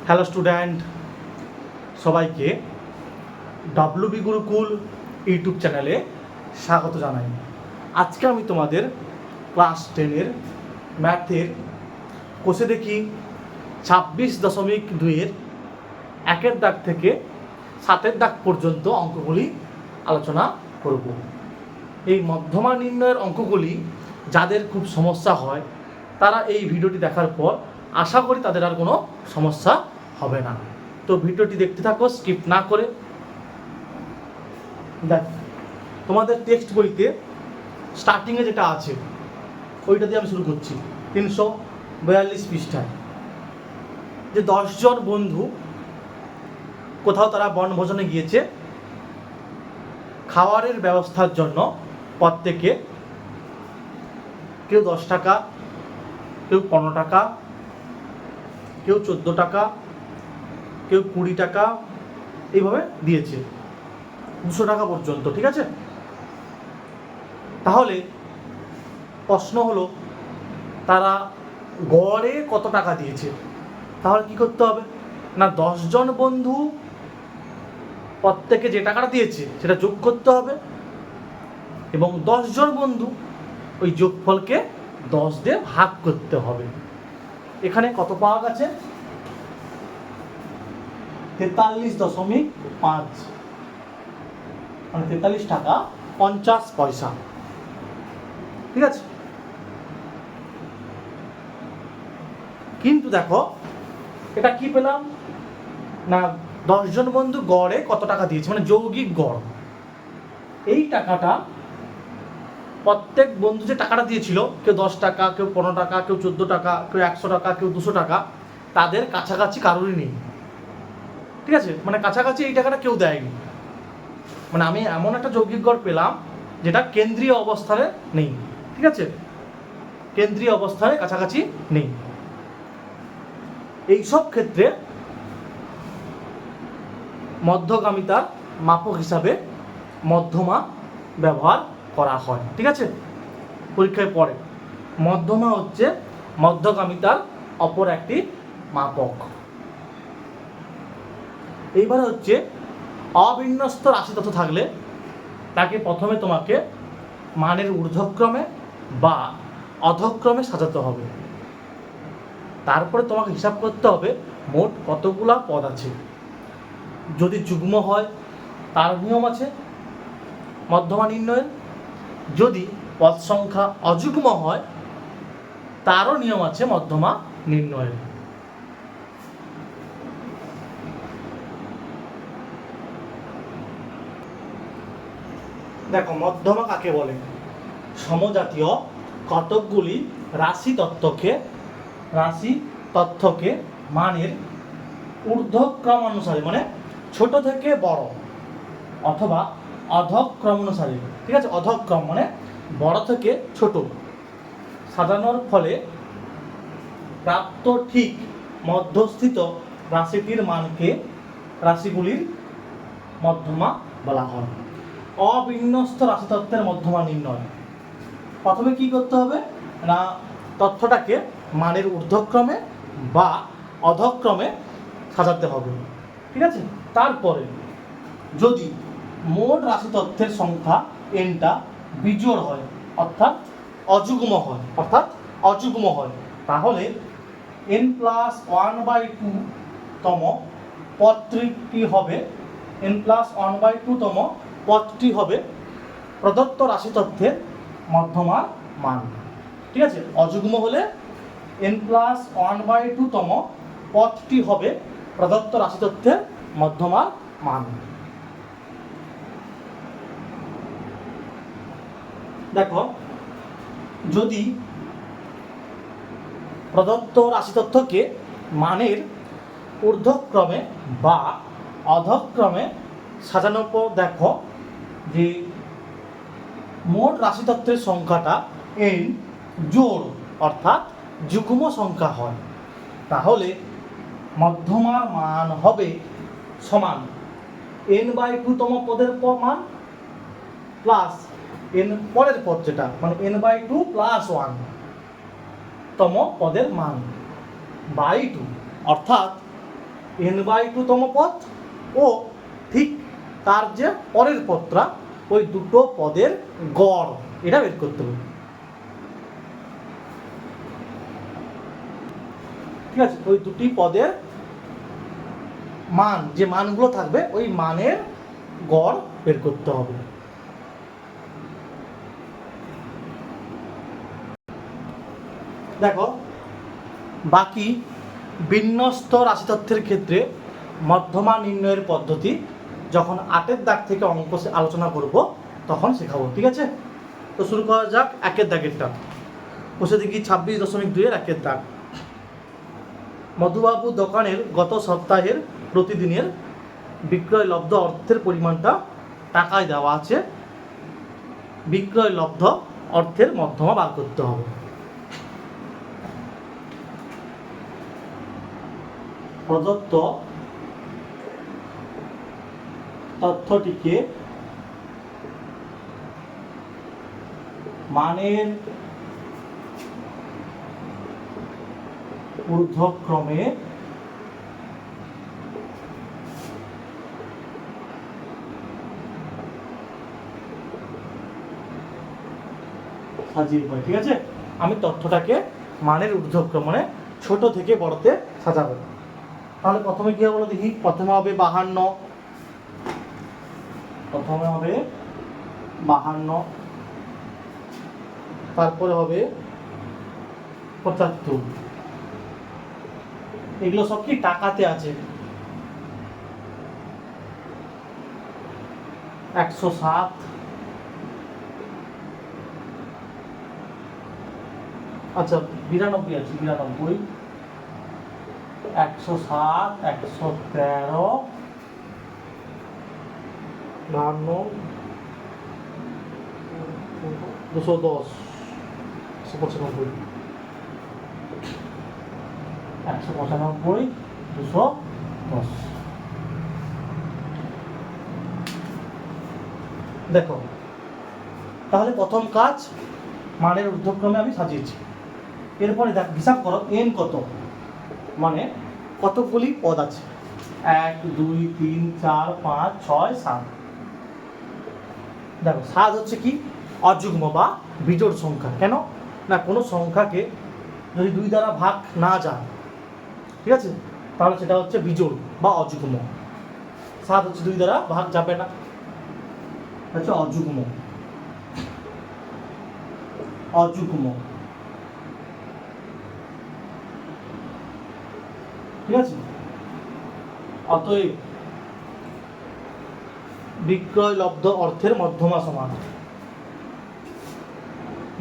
Hello student, সবাইকে WB Gurukul YouTube চ্যানেলে স্বাগত জানাই। আজকে আমি তোমাদের ক্লাস 10-এর ম্যাথের কোষে দেখি 26.2-এর 1-এর দাগ থেকে 7-এর দাগ পর্যন্ত অঙ্কগুলি আলোচনা করব। এই মধ্যমা নির্ণয়ের অঙ্কগুলি যাদের খুব সমস্যা হয় তারা এই ভিডিওটি দেখার পর আশা করি তাদের আর কোনো সমস্যা হবে না। তো ভিডিওটি দেখতে থাকো স্কিপ না করে। দেখ, তোমাদের টেক্সট বইতে স্টার্টিংয়ে যেটা আছে ওইটা দিয়ে আমি শুরু করছি। 342 পৃষ্ঠায় যে 10 জন বন্ধু কোথাও তারা বনভোজনে গিয়েছে, খাবারের ব্যবস্থার জন্য প্রত্যেকে কেউ 10 টাকা, কেউ 15 টাকা, কেউ 14 টাকা, কেউ 20 টাকা এইভাবে দিয়েছে, 200 টাকা পর্যন্ত। ঠিক আছে, তাহলে প্রশ্ন হলো তারা গড়ে কত টাকা দিয়েছে। তাহলে কি করতে হবে না, 10 জন বন্ধু প্রত্যেকে যে টাকাটা দিয়েছে সেটা যোগ করতে হবে এবং 10 জন বন্ধু ওই যোগফলকে 10 দিয়ে ভাগ করতে হবে। এখানে কত পাওয়া গেছে? 43.5, মানে 43 টাকা 50 পয়সা। ঠিক আছে, কিন্তু দেখো এটা কি পেলাম না, 10 জন বন্ধু গড়ে কত টাকা দিয়েছে, মানে যৌগিক গড়। এই টাকাটা প্রত্যেক বন্ধু যে টাকাটা দিয়েছিল, কেউ 10 টাকা, কেউ 15 টাকা, কেউ 14 টাকা, কেউ 100 টাকা, কেউ 200 টাকা, তাদের কাছাকাছি কারোরই নেই। ঠিক আছে, মানে কাছাকাছি এই টাকাটা কেউ দেয়নি। মানে আমি এমন একটা যৌগিক গড় পেলাম যেটা কেন্দ্রীয় অবস্থানে নেই। ঠিক আছে, কেন্দ্রীয় অবস্থানে কাছাকাছি নেই। এই সব ক্ষেত্রে মধ্যগামিতার মাপক হিসাবে মধ্যমা ব্যবহার করা হয়। ঠিক আছে, পরীক্ষায় পড়ে মধ্যমা হচ্ছে মধ্যগামিতার অপর একটি মাপক। এইবার হচ্ছে অবিন্যস্ত রাশি তথ্য থাকলে তাকে প্রথমে তোমাকে মানের ঊর্ধ্বক্রমে বা অধক্রমে সাজাতে হবে। তারপরে তোমাকে হিসাব করতে হবে মোট কতগুলা পদ আছে। যদি যুগ্ম হয় তার নিয়ম আছে মধ্যমা নির্ণয়ের, যদি পদ সংখ্যা অযুগ্ম হয় তারও নিয়ম আছে মধ্যমা নির্ণয়ের। দেখো, মধ্যমা কাকে বলে? সমজাতীয় কতকগুলি রাশি তথ্যকে মানের ঊর্ধ্বক্রম অনুসারে, মানে ছোট থেকে বড়, অথবা অধক্রম অনুসারে। ঠিক আছে, অধক্রম মানে বড় থেকে ছোট সাজানোর ফলে প্রাপ্ত ঠিক মধ্যস্থিত রাশিটির মানকে রাশিগুলির মধ্যমা বলা হয়। অবিন্যস্ত রাশিতত্ত্বের মধ্যমা নির্ণয়, প্রথমে কি করতে হবে না, তথ্যটাকে মানের ঊর্ধ্বক্রমে বা অধক্রমে সাজাতে হবে। ঠিক আছে, তারপরে যদি মোট রাশিতত্ত্বের সংখ্যা এনটা বিজোড় হয় অর্থাৎ অযুগ্ম হয় তাহলে n+1/2 তম পদটি হবে n+1/2 তম পদটি হবে প্রদত্ত রাশিতত্ত্বের মধ্যমার মান। ঠিক আছে, অযুগ্ম হলে n+1/2 তম পদটি হবে প্রদত্ত রাশিতত্ত্বের মধ্যমার মান। দেখো, যদি প্রদত্ত রাশিতত্ত্বকে মানের ঊর্ধ্বক্রমে বা অধক্রমে সাজানোর পর দেখো যে মোট রাশিতত্ত্বের সংখ্যাটা n জোড় অর্থাৎ যুগ্ম সংখ্যা হয়, তাহলে মধ্যমার মান হবে সমান n/2 তম পদের মান প্লাস n পরের পদ যেটা, মানে n/2 + 1 তম পদের মান বাই 2, অর্থাৎ n/2 তম পদ ও ঠিক তার যে পরের পদটা ওই দুটো পদের গড় এটা বের করতে হবে। ঠিক আছে, ওই দুটি পদের মান, যে মানগুলো থাকবে ওই মানের গড় বের করতে হবে। দেখো, বাকি বিন্যস্ত রাশিতত্ত্বের ক্ষেত্রে মধ্যমা নির্ণয়ের পদ্ধতি যখন 8-এর দাগ থেকে অঙ্ক আলোচনা করব তখন শেখাবো। ঠিক আছে, তো শুরু করা যাক 1-এর দাগেরটা। বসে দেখি 26.2-এর 1-এর দাগ। মধুবাবু দোকানের গত সপ্তাহের প্রতিদিনের বিক্রয় লব্ধ অর্থের পরিমাণটা টাকায় দেওয়া আছে। বিক্রয় লব্ধ অর্থের মধ্যমা বার করতে হবে। প্রদত্ত তথ্যটিকে মানের ঊর্ধ্বক্রমে সাজিয়ে পাই। ঠিক আছে, আমি তথ্যটাকে মানের ঊর্ধ্বক্রমে ছোট থেকে বড়তে সাজাবো। তাহলে প্রথমে কি হবে দেখি। প্রথমে হবে 52, তারপরে হবে 75। এগুলো সব কি টাকাতে আছে। 107, আচ্ছা 92 আছে, 92, 107, 113, 52, 210, 195, 195, 210। দেখো, তাহলে প্রথম কাজ মানের ঊর্ধ্বক্রমে আমি সাজিয়েছি। এরপরে দেখ, হিসাব করো n কত, মানে কতগুলি পদ আছে। 1, 2, 3, 4, 5, 6, 7। দেখো 7 হচ্ছে কি অযুগ্ম বা বিজোড় সংখ্যা। কেন না, কোনো সংখ্যাকে যদি 2 দ্বারা ভাগ না যায়, ঠিক আছে, তাহলে সেটা হচ্ছে বিজোড় বা অযুগ্ম। 7 হচ্ছে 2 দ্বারা ভাগ যাবে না, হচ্ছে অযুগ্ম। ঠিক আছে, অতএব বিক্রয় লব্ধ অর্থের মধ্যমা সমান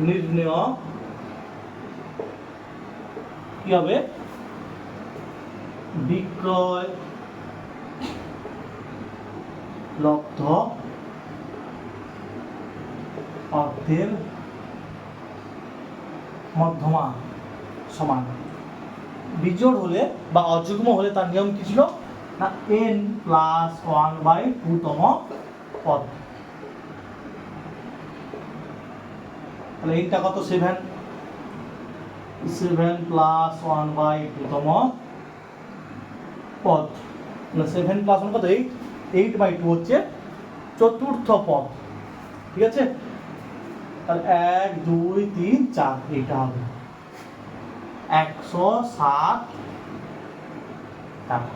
নির্ণয় কি হবে, বিক্রয় লব্ধ অর্থের মধ্যমা সমান। বিজোড় হলে বা অযুগ্ম হলে তার নিয়ম কি ছিল না, n+1/2 তম পদ। তাহলে এইটা কত, 7 +1/2 তম পদ। 7 + 1 কত, 8, 8/2 হচ্ছে চতুর্থ পদ। ঠিক আছে, তাহলে 1, 2, 3, 4 এইটা হবে 107 টাকা।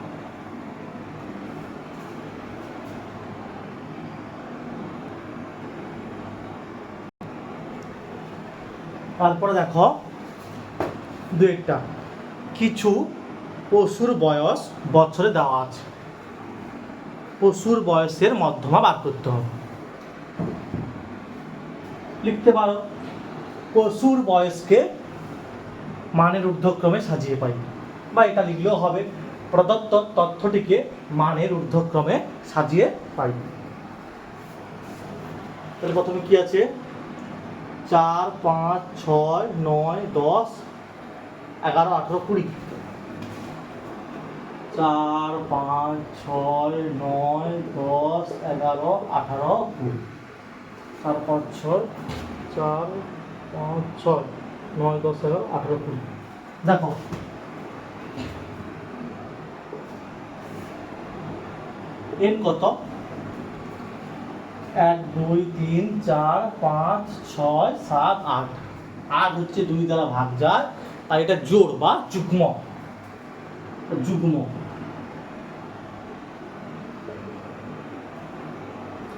তারপরে দেখো দু একটা, কিছু পশুর বয়স বছরে দেওয়া আছে। পশুর বয়সের মধ্যমা বার করতে হবে। লিখতে পারো, পশুর বয়সকে মানের ঊর্ধ্বক্রমে সাজিয়ে পাই, বা এটা লিখলেও হবে, প্রদত্ত তথ্যটিকে মানের ঊর্ধ্বক্রমে সাজিয়ে পাই। তাহলে প্রথমে কি আছে, 4, 5, 6, 9, 10, 11, 18, 20। 4, 5, 6, 9, 10, 11, 18, 20। 4, 5, 6, 4, 5, 6, 9, 10, 11, 18, 20। দেখো n কত? 1 2 3 4 5 6 7 8। 8 হচ্ছে 2 দ্বারা ভাগ যায়, তাই এটা জোড় বা যুগ্ম। যুগ্ম।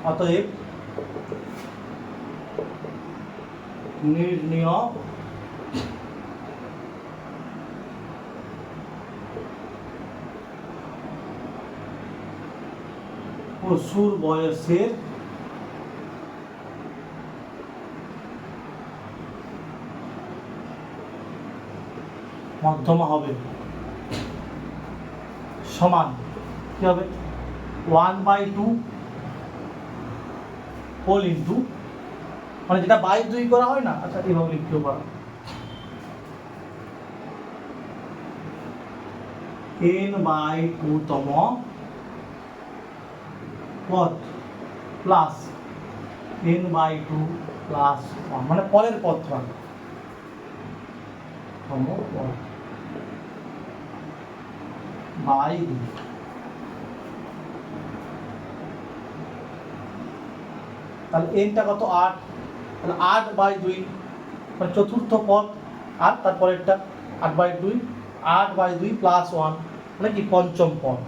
অতএব নির্ণয় পশুর বয়সের মধ্যমা হবে সমান কি হবে? 1/2 হোল ইন্টু, মানে যেটা বাই 2 করা হয় না, আচ্ছা এইভাবে লিখতে পারো, n/2 তম পদ প্লাস n/2 প্লাস 1, মানে পরের পদটা তম পদ বাই 2। তাহলে nটা কত? 8। তাহলে 8/2 মানে চতুর্থ পদ, আর তারপরেরটা 8/2, 8/2 প্লাস 1 মানে কি পঞ্চম পদ।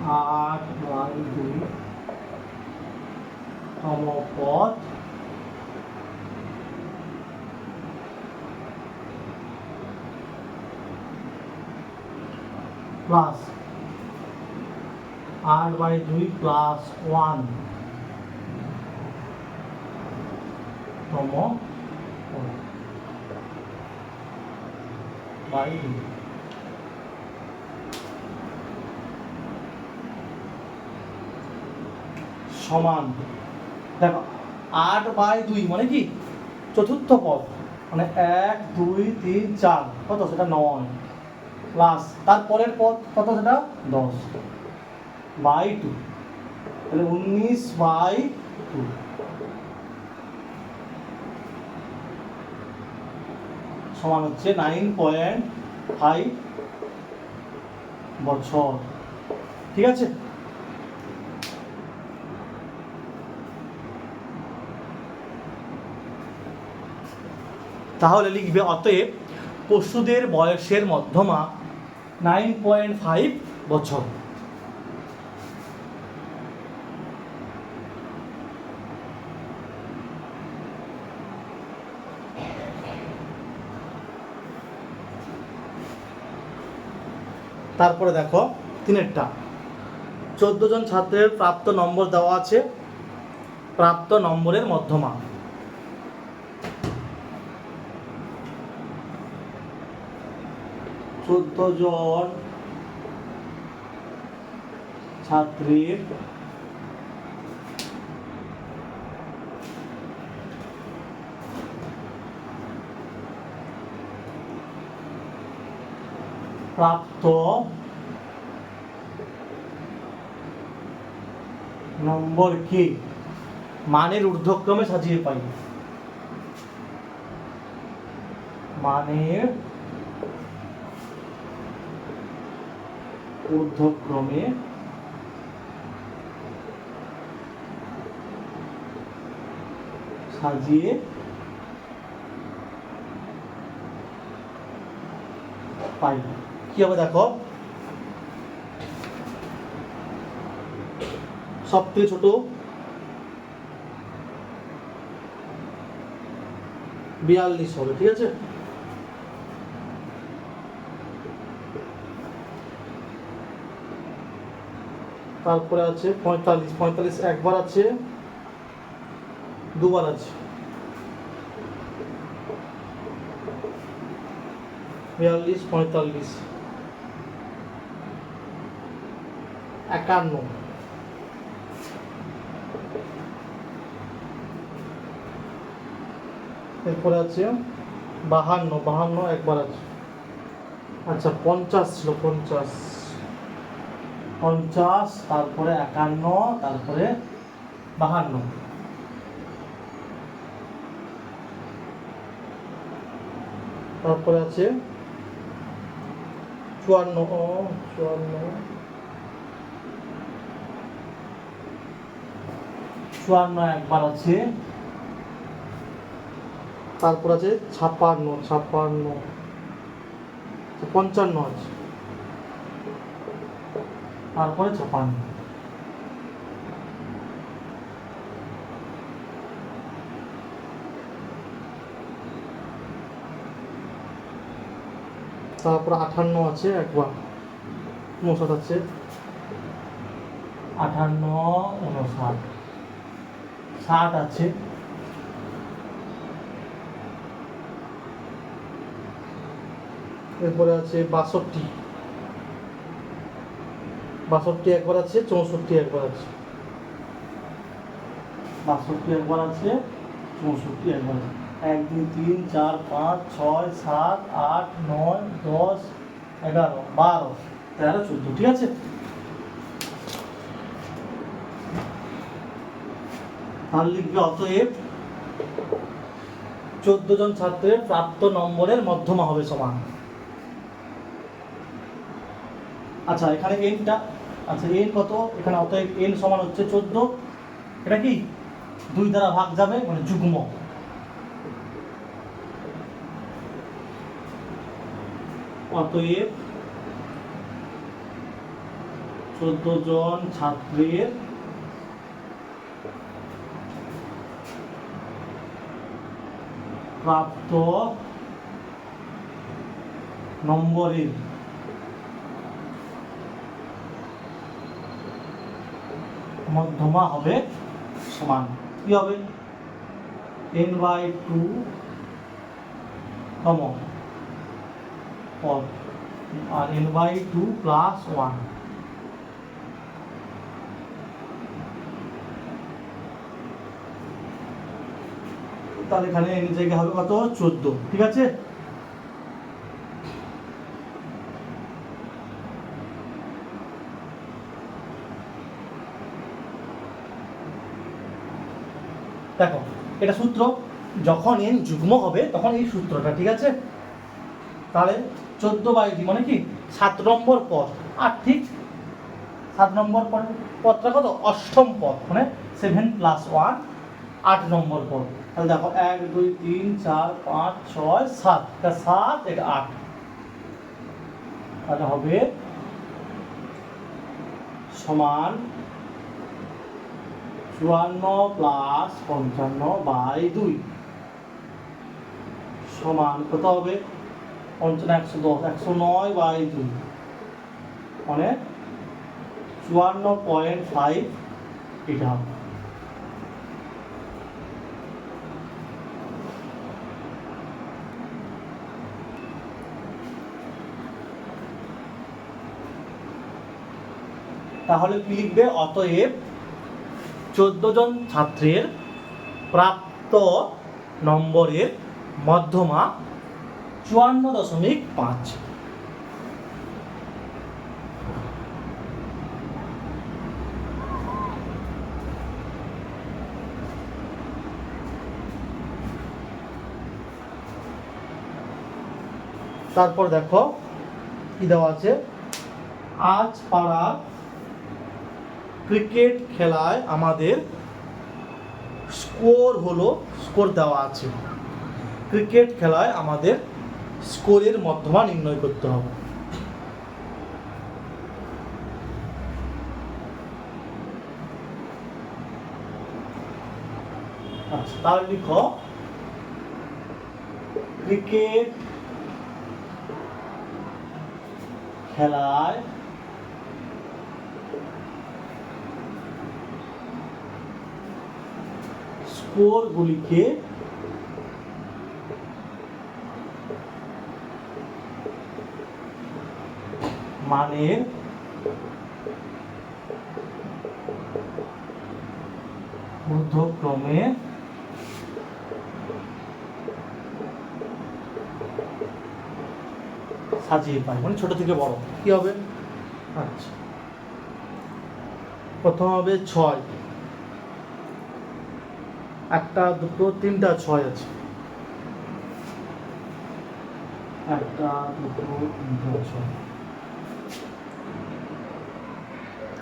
8/2 তম পদ প্লাস 8/2 প্লাস 1 তম বাই 2। সমান, দেখো 8/2 মানে কি চতুর্থ পদ, মানে 1 2 3 4 কত? সেটা 9 প্লাস তারপরের পদ কত? সেটা 10/2, তাহলে 19/2 সমান হচ্ছে 9.5 বছর। ঠিক আছে? তাহলে লিখবে অতএব পশুদের বয়সের মধ্যমা 9.5 বছর। তারপরে দেখো 3টা, 14 জন ছাত্রের প্রাপ্ত নম্বর দেওয়া আছে, প্রাপ্ত নম্বরের মধ্যমা। চোদ্দ জন ছাত্রের প্রাপ্ত নম্বরকে মানের ঊর্ধ্বক্রমে সাজিয়ে পাই। মানের ঊর্ধ্বক্রমে সাজিয়ে পাই। কি হবে দেখো, সবথেকে ছোট 42 হবে। ঠিক আছে? তারপরে আছে 45, 45 একবার আছে, দুবার আছে, 42 45 51। এরপরে আছে 52, 52 একবার আছে। আচ্ছা 50 ছিল, 50, 50, তারপরে 51, তারপরে 52। তারপরে আছে 54, 54 54 একবার আছে, তারপর আছে 56, 55 আছে, তারপরে 56, তারপর 58 আছে একবার, 59 আছে, 58, 59, 60 আছে, এরপরে আছে 62 একবার আছে, 64 একবার আছে, 62 একবার আছে, 64 একবার আছে, 1 2 3 4 5 6 7 8 9 10 11 12 13 14, ঠিক আছে। তাহলে লিখবে অতএব 14 জন ছাত্রের প্রাপ্ত নম্বরের মধ্যমা হবে সমান। আচ্ছা এখানে এনটা, আচ্ছা এন কত, এখানে অতএব এন সমান হচ্ছে 14, এটা কি 2 দ্বারা ভাগ যাবে, মানে যুগ্ম, অতএব 14 জন ছাত্রের প্রাপ্ত নম্বরের মধ্যমা হবে সমান, কি হবে, n/2 তম পদ আর n/2 প্লাস 1। তাহলে এখানে n জায়গায় হবে কত, 14, ঠিক আছে। দেখো এটা সূত্র, যখন n যুগ্ম হবে তখন এই সূত্রটা, ঠিক আছে। তাহলে 14/2 মানে কি 7 নম্বর পদ, আর ঠিক 7 নম্বর পদটা কত, অষ্টম পদ, মানে 7 + 1 8 নম্বর পদ। তাহলে দেখো 1 2 3 4 5 6 7, এটা 7 এটা 8, তাহলে হবে সমান 54 + 55/2 সমান কত হবে, 110, 109/2 মানে 54.5 এটা হবে। তাহলে কি লিখবে, অতএব 14 জন ছাত্রের প্রাপ্ত নম্বরের মধ্যমা 54.5। তারপর দেখো কি দেওয়া আছে, আজ পাড়ার ক্রিকেট খেলায় আমাদের স্কোর দেওয়া আছে, ক্রিকেট খেলায় আমাদের স্কোরের মধ্যমা নির্ণয় করতে হবে। আচ্ছা তাহলে লিখো, ক্রিকেট খেলায় স্কোরগুলিকে মানের ঊর্ধ্বক্রমে সাজিয়ে পাই, মানে ছোট থেকে বড় কি হবে। আচ্ছা প্রথম হবে 6, 1 2 3টা 6 আছে, 1 2 3টা 6,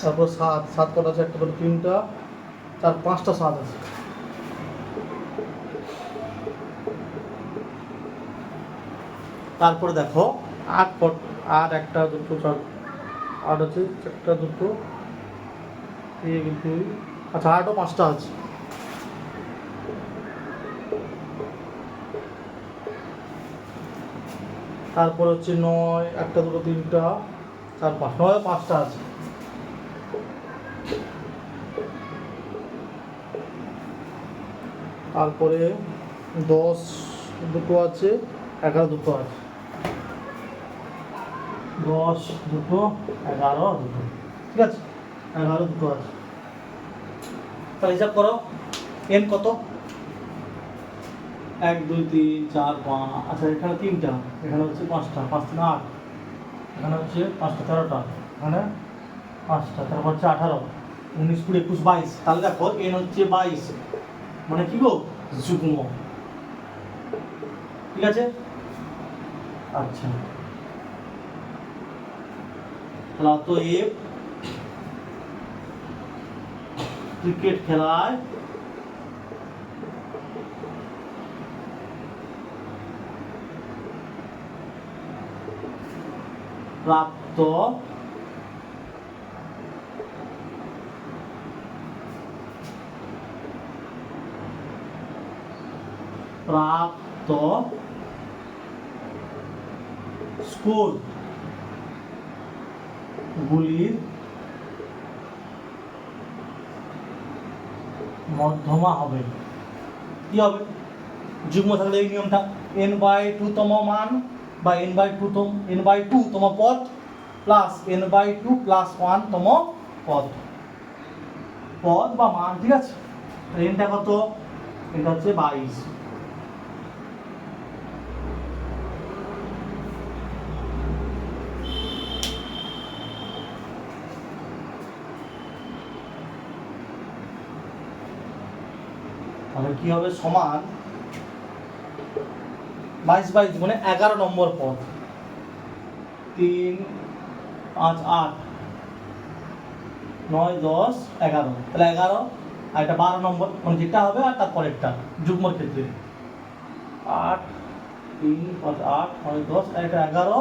তারপর 7 কটা আছে, 1 2 3টা চার পাঁচটা স্বাদ আছে। তারপরে দেখো আর একটা দুটো চার আট আছে, একটা দুটো এক দুই, আচ্ছা আটও পাঁচটা আছে। তারপর হচ্ছে নয়, একটা দুটো তিনটা চার পাঁচ, নয় পাঁচটা আছে। তারপরে 10 দুটো আছে, 11 দুটো আছে, 10 দুটো 11 দুটো, ঠিক আছে, 11 দুটো আছে। তাহলে হিসাব করো এন কত, 1 2 3 4 5, আচ্ছা এখানে তিনটা, এখানে হচ্ছে পাঁচটা, 5 3 8, এখানে হচ্ছে পাঁচটা 13টা, এখানে পাঁচটা, তারপর হচ্ছে 18 19 20 21 22। তাহলে দেখো এন হচ্ছে 22, মানে কি গো, যুগ্ম, ঠিক আছে। আচ্ছা তাহলে অতএব ক্রিকেট খেলায় প্রাপ্ত স্কোর গুলির মধ্যমা হবে। কি হবে, যুগ্ম থাকলে এই নিয়মটা, n/2 তম মান বা n/2 তম পদ প্লাস n/2 প্লাস 1 তম পদ বা মান, ঠিক আছে। এনটা কত, এটা হচ্ছে 22। তাহলে কি হবে, সমান 22 মানে 11 নম্বর পদ, 3 5 8 9 10 11, তাহলে 11 আর এটা 12 নম্বর, মানে যেটা হবে আর তারপর একটা যুগ্মর ক্ষেত্রে 8 3 5 8 9 10, এটা 11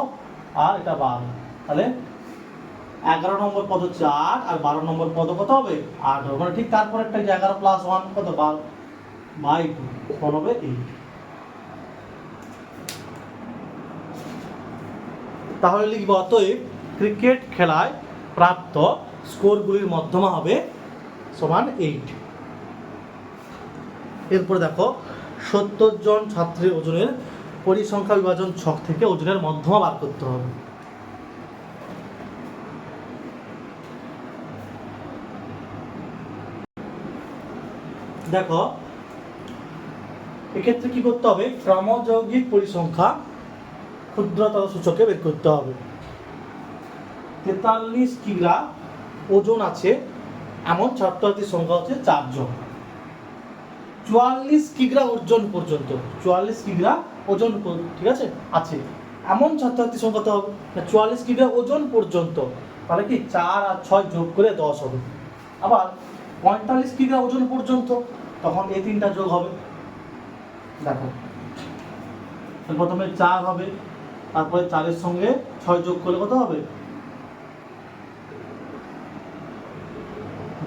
আর এটা 12, তাহলে 11 নম্বর পদ হচ্ছে 8 আর 12 নম্বর পদ কত হবে 8 হবে, মানে ঠিক তারপর একটা যে 11 প্লাস 1 কত 12/2 সমান হবে 8। তাহলে লিখব অতএব ক্রিকেট খেলায় প্রাপ্ত স্কোরগুলির মধ্যমা হবে সমান 8। এরপর দেখো 70 জন ছাত্রের ওজনের পরিসংখ্যা বিভাজন ছক থেকে ওজনের মধ্যমা বার করতে হবে। দেখো এক্ষেত্রে কি করতে হবে, ক্রমযৌগিক পরিসংখ্যা ক্ষুদ্রতর সূচকে বের করতে হবে। 43 কিগ্রা ওজন আছে এমন ছাত্রছাত্রীর সংখ্যা হচ্ছে 4 জন। 44 কিগ্রা ওজন পর্যন্ত, 44 কিগ্রা ওজন, ঠিক আছে, আছে এমন ছাত্রছাত্রীর সংখ্যা তো হবে 44 কিগ্রা ওজন পর্যন্ত, তাহলে কি 4 আর 6 যোগ করে 10 হবে। আবার 45 কিগ্রা ওজন পর্যন্ত, তখন এই তিনটা যোগ হবে। দেখো প্রথমে 4 হবে, তারপরে 4-এর সঙ্গে 6 যোগ করলে কত হবে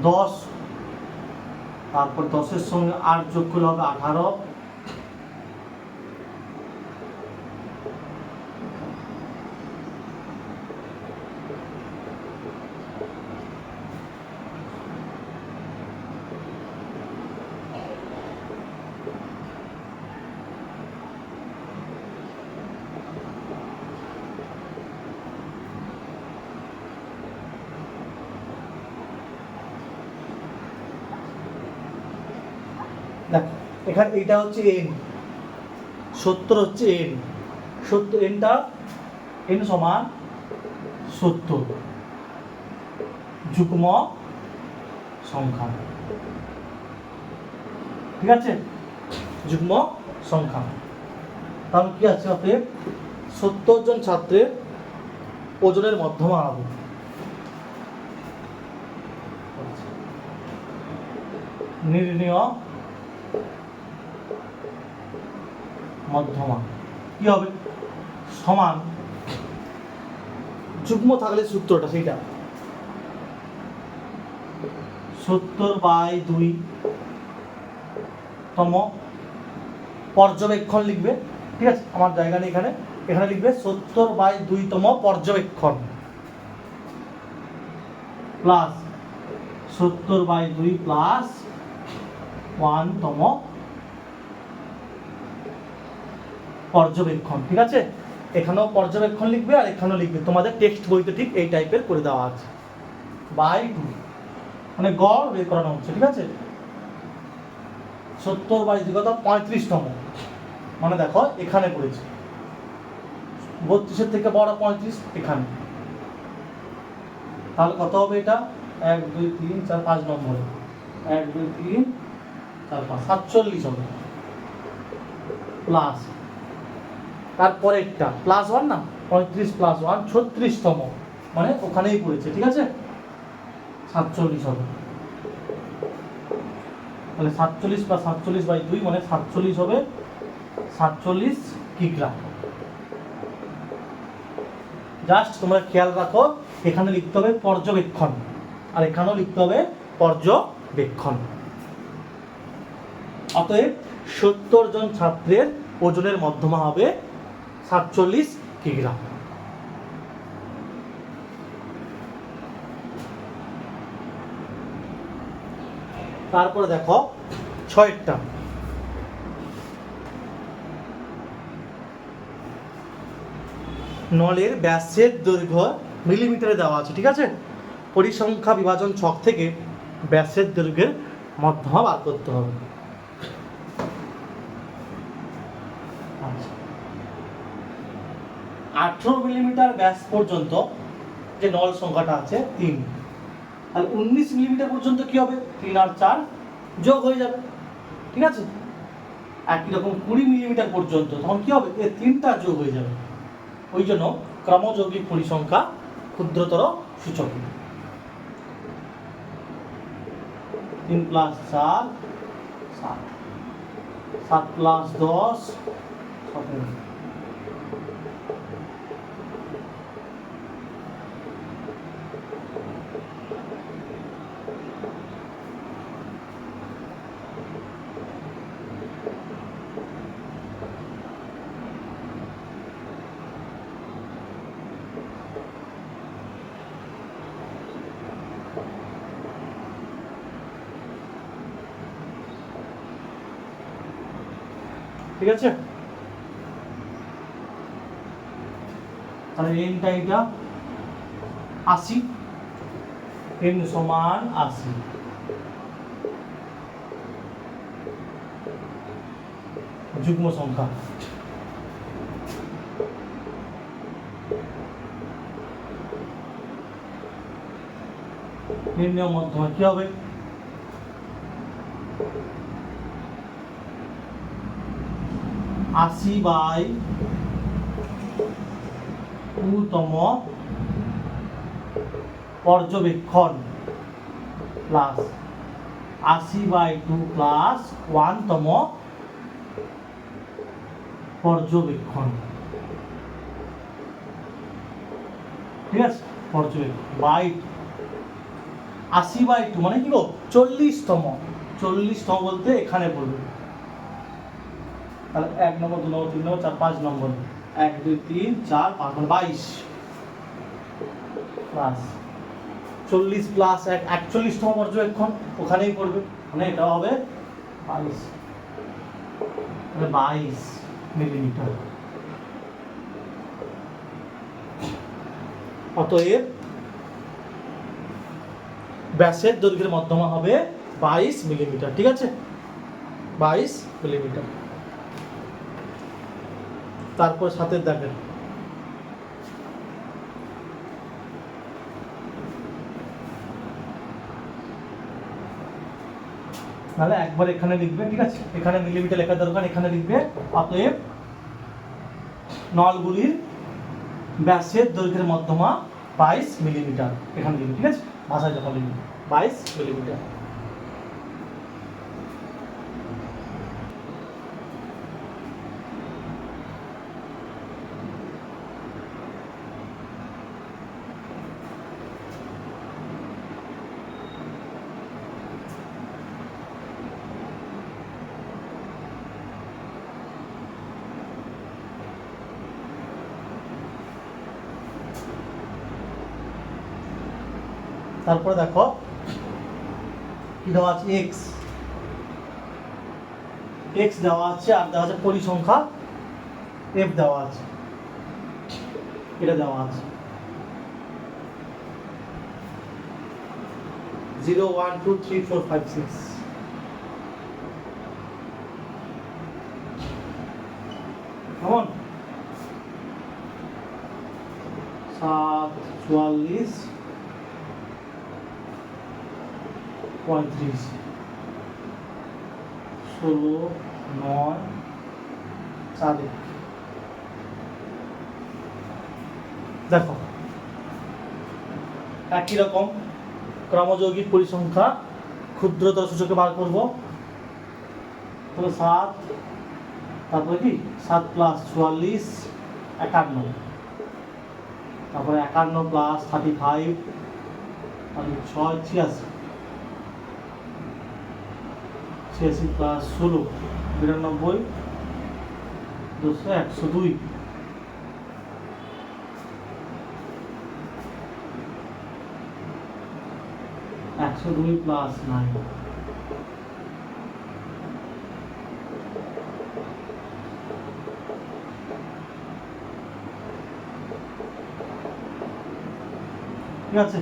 10, তারপর 10-এর সঙ্গে 8 যোগ করলে হবে 18, দেখো এখানে এইটা হচ্ছে n, 70 হচ্ছে n, 70 nটা n সমান 70 যুগ্ম সংখ্যা, ঠিক আছে, যুগ্ম সংখ্যা। তাহলে কি আছে, অতএব 70 জন ছাত্রের ওজনের মধ্যমা হবে। নির্ণেয় মধ্যমা কি হবে সমান যুগ্ম থাকলে সূত্রটা সেইটা 70/2 তম পর্যবেক্ষণ লিখবে, ঠিক আছে? আমার জায়গা নেই এখানে, এখানে লিখবে 70/2 তম পর্যবেক্ষণ প্লাস 70/2 প্লাস 1 তম পর্যবেক্ষণ, ঠিক আছে? এখানেও পর্যবেক্ষণ লিখবে আর এখানেও লিখবে, তোমাদের টেক্সট বইতে ঠিক এই টাইপের করে দেওয়া আছে বাই 2 মানে গড় বের করানো হচ্ছে, ঠিক আছে? 70/2 কত 35 তম, মানে দেখো এখানে পড়েছে 32-এর থেকে বড় 35 এখানে, তাহলে কত হবে এটা 1 2 3 4 5 নম্বরে 1 2 3 4 5 47 হবে প্লাস তারপরে একটা প্লাস 1 না 35 প্লাস 1 36 তম, মানে ওখানেই পড়েছে, ঠিক আছে? 47 হবে, তাহলে 47 প্লাস 47/2 মানে 47 হবে 47 কিগ্রা। জাস্ট তোমরা খেয়াল রাখো এখানে লিখতে হবে পর্যবেক্ষণ আর এখানেও লিখতে হবে পর্যবেক্ষণ। অতএব 70 জন ছাত্রের ওজনের মধ্যমা হবে 47 কিগ্রা। তারপরে দেখো 6টা নলের ব্যাসের দৈর্ঘ্য মিলিমিটারে দেওয়া আছে, ঠিক আছে? পরিসংখ্যা বিভাজন ছক থেকে ব্যাসের দৈর্ঘ্যের মধ্যমা বার করতে হবে। 18 মিলিমিটার ব্যাস পর্যন্ত যে নল সংখ্যাটা আছে 3, আর 19 মিলিমিটার পর্যন্ত কি হবে 3 আর 4 যোগ হয়ে যাবে, ঠিক আছে? একই রকম 20 মিলিমিটার পর্যন্ত তখন কি হবে এই 3টা যোগ হয়ে যাবে, ওই জন্য ক্রমযৌগিক পরিসংখ্যা ক্ষুদ্রতর সূচক। 3 + 4 7, 7 + 10 17। ঠিক আছে? তাহলে এনটা এটা 80, n সমান 80, যুগ্ম সংখ্যা। নির্ণয় মধ্যমা কি হবে 80/2 তম পর্যবেক্ষণ প্লাস 80/2 প্লাস 1 তম পর্যবেক্ষণ, ঠিক আছে? পর্যবেক্ষণ বাই 80/2 মানে কি গো 40 তম, 40 তম বলতে এখানে পড়বে, তাহলে 1 নম্বর 2 নম্বর 3 নম্বর 4 5 নম্বর 1 2 3 4 5 মানে 22 প্লাস 40 প্লাস 1 41 তম পর্যবেক্ষণ ওখানেই পড়বে, মানে এটা হবে 22, মানে 22 মিলিমিটার। অতএব ব্যাসের দৈর্ঘ্যের মধ্যমা হবে 22 মিলিমিটার, ঠিক আছে? 22 মিলিমিটার। তারপর সাথে দেখেন তাহলে একবার এখানে লিখবে, ঠিক আছে? এখানে মিলিমিটার লেখা দরকার, এখানে লিখবে অতএব নলগুলির ব্যাসের দৈর্ঘ্যের মধ্যমা 22 মিলিমিটার, এখানে লিখবে, ঠিক আছে? ভাষায় যখন লিখবে 22 মিলিমিটার। তারপরে দেখো কি দেওয়া আছে, এক্স এক্স দেওয়া আছে, আর দেওয়া আছে পরিসংখ্যা এফ দেওয়া আছে, এটা দেওয়া আছে 0 1 2 3 4 5 6। কেমন 7 44 35 16 9 4। দেখো একই রকম ক্রমযৌগিক পরিসংখ্যা ক্ষুদ্রতর সূচকে বার করব। তাহলে 7, তারপরে কি 7 প্লাস 44 51, তারপরে 51 প্লাস 35 আর 6 86, 86 প্লাস 16 92, 200 102। একশো 2 প্লাস 9, ঠিক আছে,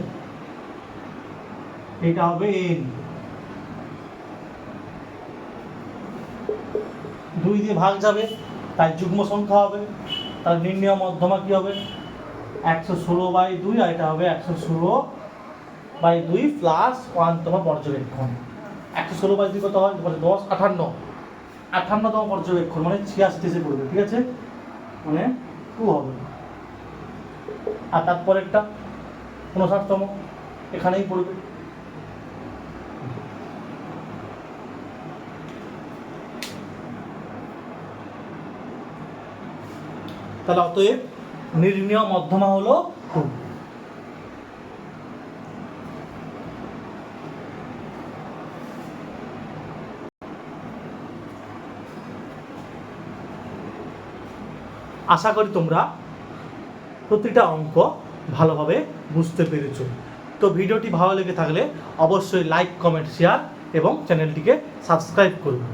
এটা হবে n। 2 দিয়ে ভাগ যাবে তাই যুগ্ম সংখ্যা হবে, তার নির্ণয় মধ্যমা কি হবে 116/2, আর এটা হবে 116/2 প্লাস 1তম পর্যবেক্ষণ। 116/2 কত হয় 10 58তম পর্যবেক্ষণ মানে 86 এসে পড়বে, ঠিক আছে, মানে 2 হবে। আর তারপরেরটা 59তম এখানেই পড়বে। তাহলে অতএব নির্ণয় মধ্যমা হলো 2। আশা করি তোমরা প্রতিটা অঙ্ক ভালোভাবে বুঝতে পেরেছো। তো ভিডিওটি ভালো লেগে থাকলে অবশ্যই লাইক, কমেন্ট, শেয়ার এবং চ্যানেলটিকে সাবস্ক্রাইব করবে।